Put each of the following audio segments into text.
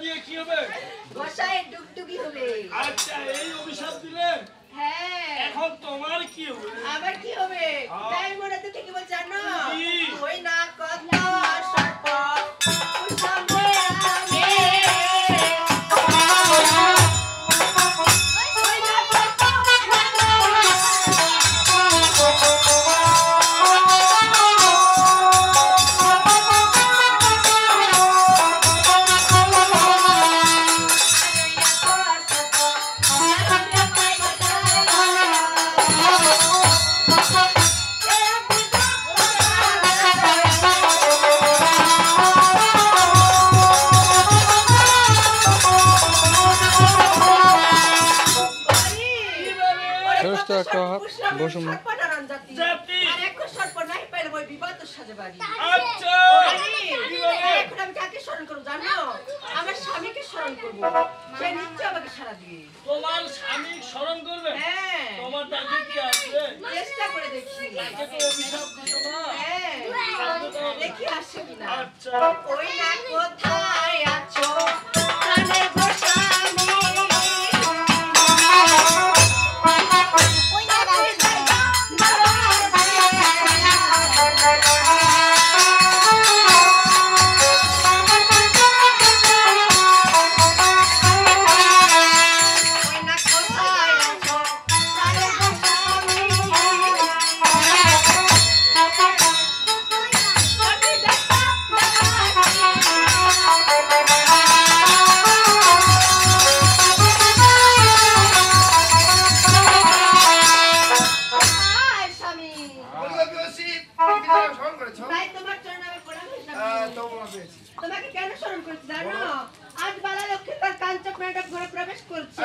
দিয়ে কি হবে? গোসাই ডুগডুগি হবে। আচ্ছা এই অভিশাপ দিলেন। হ্যাঁ এখন তোমার কি হবে? আবার কি হবে? তাই মনে তো ঠিকই বল জানো। কি? ওই না কত সর্প কুসুমে আমি ওই না কত First একটা বসুন জাতি। আর এক সর্প নাই পাইলে ওই বিবাদ সাজে বাড়ি। আচ্ছা এখন আমি কাকে স্মরণ করবো জানো? আমার স্বামীকে স্মরণ করবো। সে নিশ্চয় আমাকে সারা দিবে। তোমার স্বামী স্মরণ করবে? হ্যাঁ তোমার তাকে কি আসবে? চেষ্টা করে দেখি। তাকে তো অভিশাপ দিত না। হ্যাঁ দেখি আসে কিনা। আচ্ছা ওই না কোথায় আছো প্রাণের গোস্বামী তোমাকে কেন স্মরণ করছি জানো? আজ বালা লক্ষ্মী তার কাঞ্চক ম্যাডাম ঘরে প্রবেশ করছে।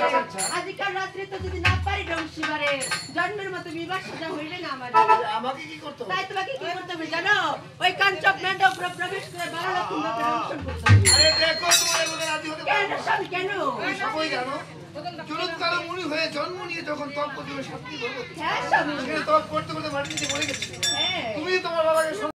আজকাল রাত্রে তো যদি না পারি ডংশিবারে জন্মের মতো বিবাহ সাজা হইলে না আমার। আমাকে কি করতে হবে? তাই তোমাকে কি করতে হবে জানো? ওই কাঞ্চক ম্যাডাম ঘরে প্রবেশ করে বালা লক্ষ্মী মাকে দর্শন করতে হবে। আরে দেখো তোমার এগুলো রাজি হতে কেন পারবে না। স্বামী কেন? তুমি সবাই জানো চুরুৎকাল মুনি হয়ে জন্ম নিয়ে যখন তপ করতে হবে শাস্তি করবো। হ্যাঁ স্বামী সেখানে তপ করতে করতে মাটিতে পড়ে গেছে। হ্যাঁ তুমি তোমার বাবাকে